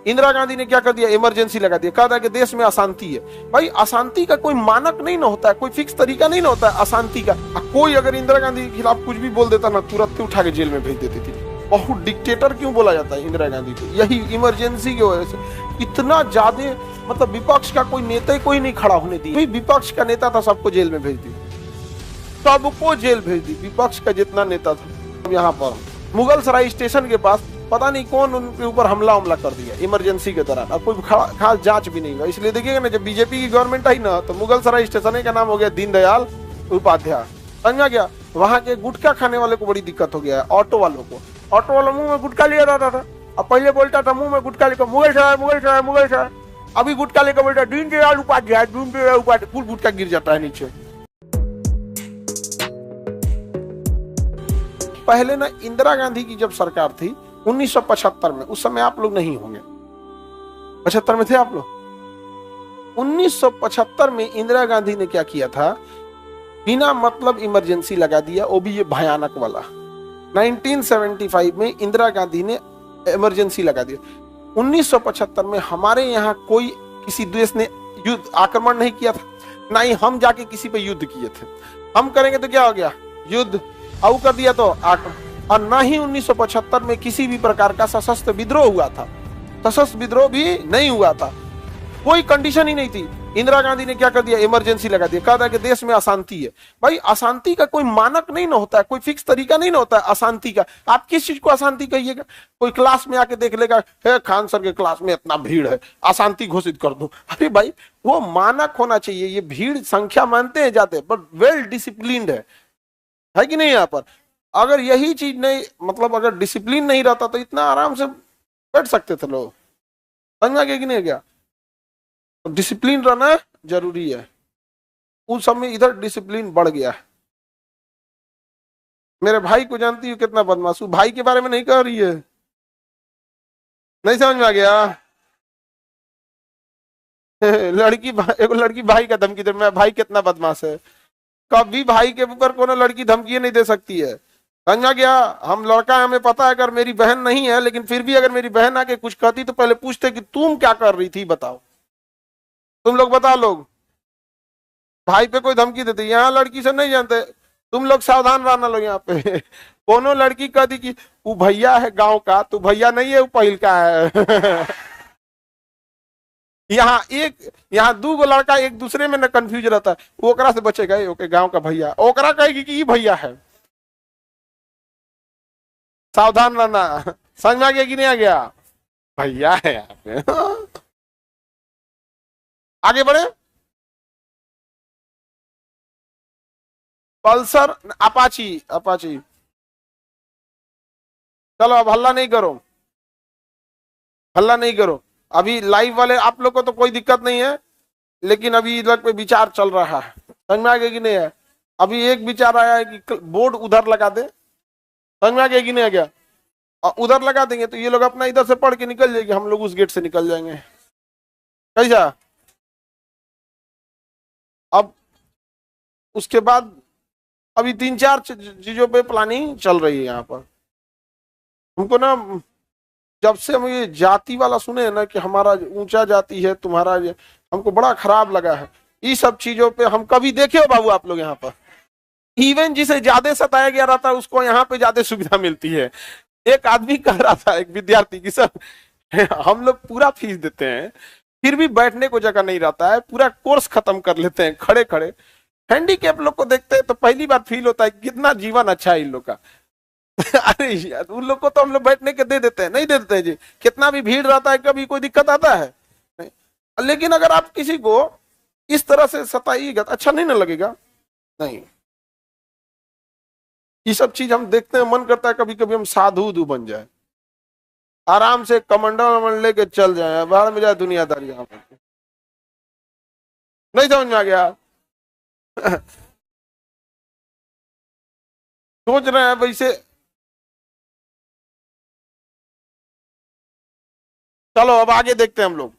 इंदिरा गांधी ने क्या कर दिया, इमरजेंसी लगा दिया, कहा था कि देश में अशांति है। भाई अशांति का कोई मानक नहीं ना होता है, कोई फिक्स तरीका नहीं ना होता है अशांति का। कोई अगर इंदिरा गांधी के खिलाफ कुछ भी बोल देता ना, तुरंत उठा के जेल में भेज देती थी। बहुत डिक्टेटर क्यों बोला जाता है इंदिरा गांधी को, यही इमरजेंसी की वजह से। इतना ज्यादा मतलब विपक्ष का कोई नेता ही कोई नहीं खड़ा होने दिया। विपक्ष का नेता था सबको जेल में भेज दी, सबको जेल भेज दी, विपक्ष का जितना नेता था। यहाँ पर मुगल सराय स्टेशन के पास पता नहीं कौन उनके ऊपर हमला कर दिया इमरजेंसी के दौरान, अब कोई खास जांच भी नहीं हुआ। इसलिए देखिएगा ना, जब बीजेपी की गवर्नमेंट आई ना, तो मुगल सराय स्टेशन का नाम हो गया दीनदयाल उपाध्याय। समझा गया। वहां के गुटखा खाने वाले को बड़ी दिक्कत हो गया है, ऑटो वालों को। ऑटो वाला मुंह में गुटखा लिया रहता था, अब पहले बोलता था मुंह में गुटखा लेकर मुगल सराय मुगल सराय मुगल सराय, अभी गुटखा लेकर बोलता दीनदयाल उपाध्याय दीनदयाल उपाध्याय, फुल गुटखा गिर जाता है नीचे। पहले ना इंदिरा गांधी की जब सरकार थी 1975 में, उस समय आप लोग नहीं होंगे, 75 में थे आप लोग। 1975 में इंदिरा गांधी ने क्या किया था, बिना मतलब इमरजेंसी लगा दिया, वो भी ये भयानक वाला। 1975 में इंदिरा गांधी ने इमरजेंसी लगा दिया। 1975 में हमारे यहाँ कोई किसी देश ने युद्ध आक्रमण नहीं किया था, ना ही हम जाके किसी पे युद्ध किए थे। हम करेंगे तो क्या हो गया, युद्ध। आउ कर दिया तो आक्रमण। और ना ही 1975 में किसी भी प्रकार का सशस्त्र विद्रोह हुआ था, सशस्त्र विद्रोह भी नहीं हुआ था, कोई कंडीशन ही नहीं थी। इंदिरा गांधी ने क्या कर दिया, इमरजेंसी लगा दिया, कहा था कि देश में अशांति है। भाई अशांति का कोई मानक नहीं ना होता है, कोई फिक्स तरीका नहीं ना होता है अशांति का। आप किस चीज को अशांति कहिएगा, कोई क्लास में आके देख लेगा, हे खान सर के क्लास में इतना भीड़ है, अशांति घोषित कर दो। अरे भाई वो मानक होना चाहिए। ये भीड़ संख्या मानते हैं जाते, बट वेल डिसिप्लिन्ड है कि नहीं। यहाँ पर अगर यही चीज नहीं, मतलब अगर डिसिप्लिन नहीं रहता तो इतना आराम से बैठ सकते थे लोग। समझ में आ गया कि नहीं गया। तो डिसिप्लिन रहना जरूरी है। उस समय इधर डिसिप्लिन बढ़ गया है। मेरे भाई को जानती हूँ कितना बदमाश हूँ, भाई के बारे में नहीं कह रही है, नहीं समझ में आ गया। एक लड़की भाई का धमकी दे, मैं भाई कितना बदमाश है। कभी भाई के ऊपर कोनो लड़की धमकी नहीं दे सकती है, समझा गया। हम लड़का है, हमें पता है, अगर मेरी बहन नहीं है, लेकिन फिर भी अगर मेरी बहन आके कुछ कहती तो पहले पूछते कि तुम क्या कर रही थी, बताओ, तुम लोग बता लोग। भाई पे कोई धमकी देते, यहाँ लड़की से नहीं जानते, तुम लोग सावधान रहना लो। यहाँ पे कोनो लड़की कहती कि वो भैया है गांव का, तू भैया नहीं है, वो पहिल का है। यहाँ दू गो लड़का एक दूसरे में न कंफ्यूज रहता है, वो ओकरा से बचेगा, ओके गांव का भैया, ओकरा कहेगी कि ये भैया है। सावधान रहना। समझ में आ गया कि नहीं आ गया, भैया है यहाँ पे। आगे बढ़े। Pulsar Apache, Apache. चलो अब हल्ला नहीं करो, हल्ला नहीं करो। अभी लाइव वाले आप लोग को तो कोई दिक्कत नहीं है, लेकिन अभी इधर पे विचार चल रहा है। समझ में आ गया कि नहीं है। अभी एक विचार आया है कि बोर्ड उधर लगा दे। समझ में आ गया कि नहीं आ गया। और उधर लगा देंगे तो ये लोग अपना इधर से पढ़ के निकल जाएंगे, हम लोग उस गेट से निकल जाएंगे। कैसा। अब उसके बाद अभी 3-4 चीजों पे प्लानिंग चल रही है यहाँ पर। हमको ना जब से हम ये जाति वाला सुने ना कि हमारा ऊंचा जाति है तुम्हारा, हमको बड़ा खराब लगा है। ये सब चीजों पे हम कभी देखे हो बाबू आप लोग यहाँ पर, इवन जिसे ज्यादा सताया गया रहता है उसको यहाँ पे ज्यादा सुविधा मिलती है। एक आदमी कह रहा था, एक विद्यार्थी की, सर हम लोग पूरा फीस देते हैं फिर भी बैठने को जगह नहीं रहता है, पूरा कोर्स खत्म कर लेते हैं खड़े खड़े। हैंडीकैप लोग को देखते हैं तो पहली बार फील होता है कितना जीवन अच्छा है इन लोग का। अरे यार उन लोग को तो हम लोग बैठने के दे देते हैं, नहीं दे देते हैं जी। कितना भी भीड़ रहता है, कभी कोई दिक्कत आता है नहीं। लेकिन अगर आप किसी को इस तरह से सताइएगा तो अच्छा नहीं ना लगेगा। नहीं, ये सब चीज हम देखते हैं, मन करता है कभी कभी हम साधु बन जाए, आराम से कमंडल लेके चल जाए, बाहर में जाए दुनियादारी। यहाँ पर नहीं समझ में आ गया। सोच रहे हैं वैसे। चलो अब आगे देखते हैं हम लोग।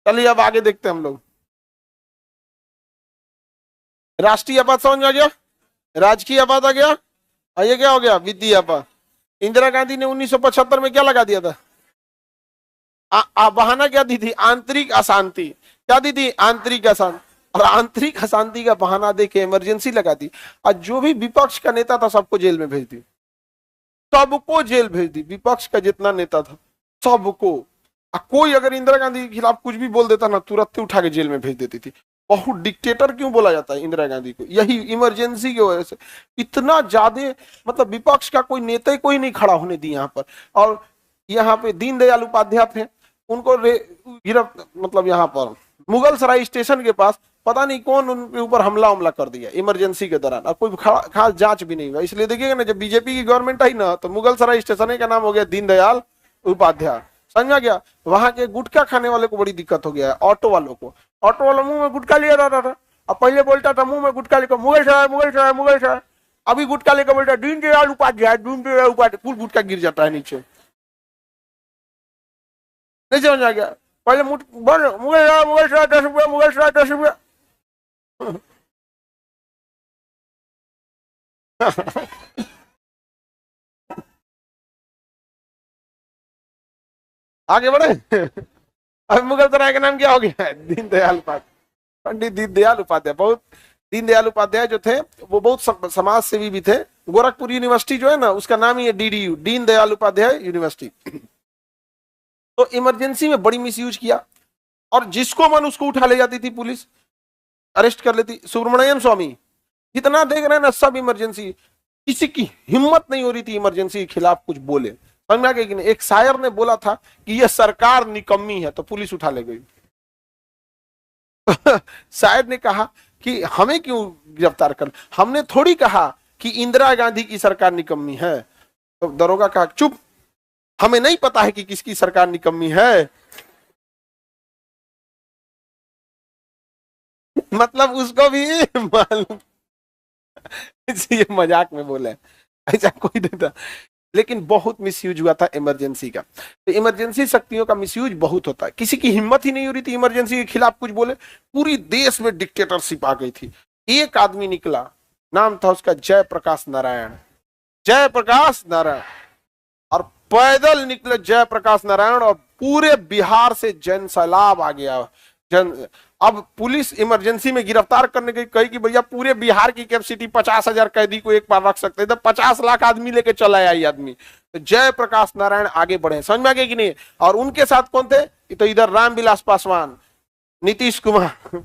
चलिए अब आगे देखते हैं हम लोग। राष्ट्रीय पद समझ में आ गया। राजकीय आपात आ गया, और ये क्या हो गया, वित्तीय आपात। इंदिरा गांधी ने 1975 में क्या लगा दिया था, बहाना क्या दी थी, आंतरिक अशांति। क्या दी थी, आंतरिक अशांति। और आंतरिक अशांति का बहाना देके इमरजेंसी लगा दी, और जो भी विपक्ष का नेता था सबको जेल में भेज दी, सबको जेल भेज दी, विपक्ष का जितना नेता था सबको। कोई अगर इंदिरा गांधी के खिलाफ कुछ भी बोल देता ना, तुरंत उठा के जेल में भेज देती थी। बहुत डिक्टेटर क्यों बोला जाता है इंदिरा गांधी को, यही इमरजेंसी की वजह से। इतना ज्यादा मतलब विपक्ष का कोई नेता ही कोई नहीं खड़ा होने दी यहाँ पर। और यहाँ पे दीनदयाल उपाध्याय थे, उनको गिरफ्त मतलब यहाँ पर मुगल सराय स्टेशन के पास पता नहीं कौन उनके ऊपर हमला कर दिया इमरजेंसी के दौरान, और कोई खास जांच भी नहीं हुआ। इसलिए देखिएगा ना, जब बीजेपी की गवर्नमेंट आई ना, तो मुगल सराय स्टेशन का नाम हो गया दीनदयाल उपाध्याय। समझा गया। वहां के गुटखा खाने वाले को बड़ी दिक्कत हो गया है, ऑटो वालों को। ऑटो वाला मुंह में गुटखा लिया रहता था, अब पहले बोलता था मुंह में गुटखा लेकर मुगल सराय मुगल सराय मुगल सराय, अभी गुटखा लेकर बोलता दीनदयाल उपाध्याय दीनदयाल उपाध्याय, पूरा गुटखा गिर जाता है नीचे। नहीं समझ आ गया, पहले मुगल सराय 10 रुपया, मुगल सराय 10 रुपया। आगे बढ़े। अब मुगल सराय का नाम क्या हो गया है, दीनदयाल उपाध्याय। पंडित दीनदयाल उपाध्याय, बहुत दीनदयाल उपाध्याय जो थे वो बहुत समाज सेवी भी थे। गोरखपुर यूनिवर्सिटी जो है ना, उसका नाम ही है डीडीयू, दीनदयाल उपाध्याय यूनिवर्सिटी। तो इमरजेंसी में बड़ी मिसयूज किया, और जिसको मन उसको उठा ले जाती थी पुलिस, अरेस्ट कर लेती। सुब्रमण्यम स्वामी जितना देख रहे हैं ना, सब इमरजेंसी, किसी की हिम्मत नहीं हो रही थी इमरजेंसी के खिलाफ कुछ बोले। समझ में आ गया कि नहीं। एक शायर ने बोला था कि यह सरकार निकम्मी है, तो पुलिस उठा ले गई। शायर ने कहा कि हमें क्यों गिरफ्तार कर, हमने थोड़ी कहा कि इंदिरा गांधी की सरकार निकम्मी है। तो दरोगा कहा चुप, हमें नहीं पता है कि किसकी सरकार निकम्मी है। मतलब उसको भी मालूम, ये मजाक में बोले, ऐसा कोई नहीं था। लेकिन बहुत मिसयूज हुआ था इमरजेंसी का। तो इमरजेंसी शक्तियों का मिसयूज बहुत होता है, किसी की हिम्मत ही नहीं हो रही थी इमरजेंसी के खिलाफ कुछ बोले। पूरी देश में डिक्टेटरशिप आ गई थी। एक आदमी निकला, नाम था उसका जयप्रकाश नारायण। जयप्रकाश नारायण, और पैदल निकले जयप्रकाश नारायण, और पूरे बिहार से जन सैलाब आ गया। अब पुलिस इमरजेंसी में गिरफ्तार करने की कही कि भैया पूरे बिहार की कैपेसिटी 50,000 कैदी को एक बार रख सकते हैं, तो 50 लाख आदमी लेके चला आया ये आदमी। तो जयप्रकाश नारायण आगे बढ़े, समझ में आ गया कि नहीं। और उनके साथ कौन थे, तो इधर रामविलास पासवान, नीतीश कुमार,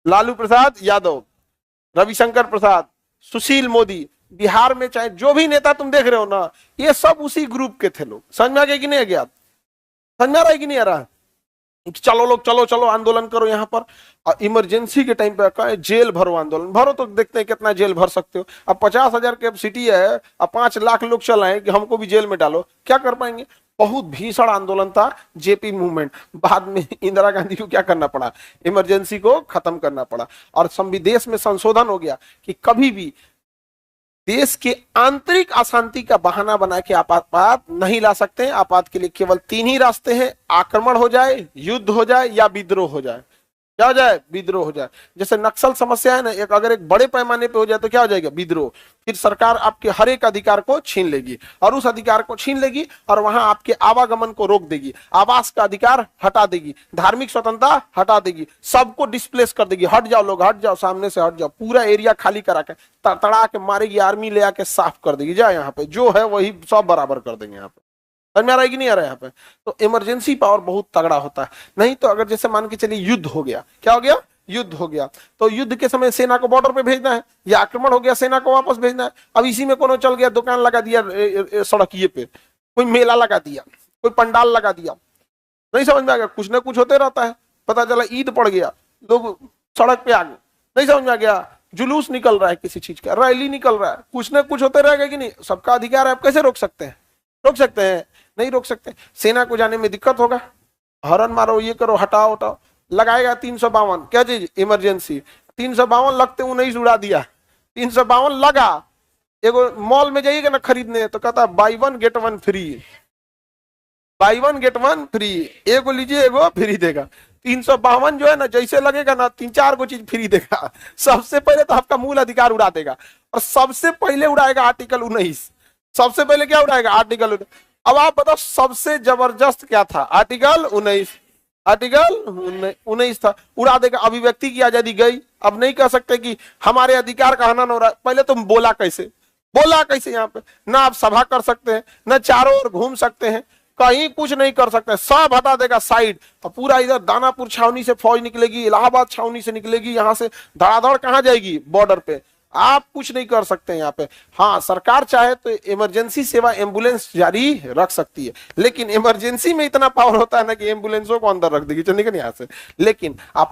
लालू प्रसाद यादव, रविशंकर प्रसाद, सुशील मोदी। बिहार में चाहे जो भी नेता तुम देख रहे हो ना, ये सब उसी ग्रुप के थे लोग। समझ में आ गया कि नहीं आ गया, समझ में आ रहा है कि नहीं आ रहा। चलो लोग, चलो चलो आंदोलन करो यहाँ पर। और इमरजेंसी के टाइम पे कहे जेल भरो, आंदोलन भरो, तो देखते हैं कितना जेल भर सकते हो। अब 50,000 कैपेसिटी है, अब 5 लाख लोग चल आए कि हमको भी जेल में डालो, क्या कर पाएंगे। बहुत भीषण आंदोलन था जेपी मूवमेंट। बाद में इंदिरा गांधी को क्या करना पड़ा, इमरजेंसी को खत्म करना पड़ा। और देश में संशोधन हो गया कि कभी भी देश के आंतरिक अशांति का बहाना बना के आपात नहीं ला सकते हैं। आपात के लिए केवल 3 ही रास्ते हैं, आक्रमण हो जाए, युद्ध हो जाए, या विद्रोह हो जाए। क्या हो जाए, विद्रोह हो जाए। जैसे नक्सल समस्या है ना, अगर एक बड़े पैमाने पे हो जाए तो क्या हो जाएगा, विद्रोह। फिर सरकार आपके हर एक अधिकार को छीन लेगी, और उस अधिकार को छीन लेगी और वहां आपके आवागमन को रोक देगी, आवास का अधिकार हटा देगी, धार्मिक स्वतंत्रता हटा देगी, सबको डिस्प्लेस कर देगी। हट जाओ लोग, हट जाओ, सामने से हट जाओ, पूरा एरिया खाली करा के तड़ा के मारेगी, आर्मी ले आके साफ कर देगी। जा यहाँ पे जो है वही सब बराबर कर देंगे। यहाँ पे समझ में आ रहा है कि नहीं आ रहा है। यहाँ पे तो इमरजेंसी पावर बहुत तगड़ा होता है। नहीं तो अगर जैसे मान के चलिए युद्ध हो गया, क्या हो गया, युद्ध हो गया, तो युद्ध के समय सेना को बॉर्डर पे भेजना है, या आक्रमण हो गया सेना को वापस भेजना है। अब इसी में कोनो चल गया, दुकान लगा दिया सड़किए पे, कोई मेला लगा दिया, कोई पंडाल लगा दिया, नहीं समझ में आ गया, कुछ ना कुछ होते रहता है। पता चला ईद पड़ गया, लोग सड़क पे आ गए, नहीं समझ में आ गया, जुलूस निकल रहा है किसी चीज का, रैली निकल रहा है, कुछ ना कुछ होते रहेगा कि नहीं। सबका अधिकार है, आप कैसे रोक सकते हैं, रोक सकते हैं, नहीं रोक सकते। सेना को जाने में दिक्कत होगा, हॉर्न मारो, ये करो, हटाओ हटाओ, लगाएगा 352, क्या चीज, इमरजेंसी। 352 लगते वो नहीं उड़ा दिया, 352 लगा। एगो मॉल में जाइएगा ना खरीदने, तो कहता buy 1 get 1 free, buy 1 get 1 free, एगो लीजिए एगो फ्री देगा। 352 जो है ना, जैसे लगेगा ना 3-4 को चीज फ्री देगा। सबसे पहले तो आपका मूल अधिकार उड़ा देगा, और सबसे पहले उड़ाएगा आर्टिकल 19। सबसे पहले क्या उड़ाएगा? आर्टिकल 19। अब आप बताओ सबसे जबरदस्त क्या था? आर्टिकल 19। आर्टिकल 19 था, उड़ा देगा। अभिव्यक्ति की आजादी गई। अब नहीं कह सकते कि हमारे अधिकार का हनन हो रहा है। पहले तुम बोला कैसे? बोला कैसे? यहाँ पे ना आप सभा कर सकते हैं, ना चारों ओर घूम सकते हैं, कहीं कुछ नहीं कर सकते। सब हटा देगा साइड, और पूरा इधर दानापुर छावनी से फौज निकलेगी, इलाहाबाद छावनी से निकलेगी, यहां से धड़ाधड़ कहां जाएगी? बॉर्डर पे। आप कुछ नहीं कर सकते यहाँ पे। हाँ, सरकार चाहे तो इमरजेंसी सेवा एम्बुलेंस जारी रख सकती है, लेकिन इमरजेंसी में इतना पावर होता है ना कि एम्बुलेंसों को अंदर रख देगी, चल निकल यहाँ से। लेकिन आप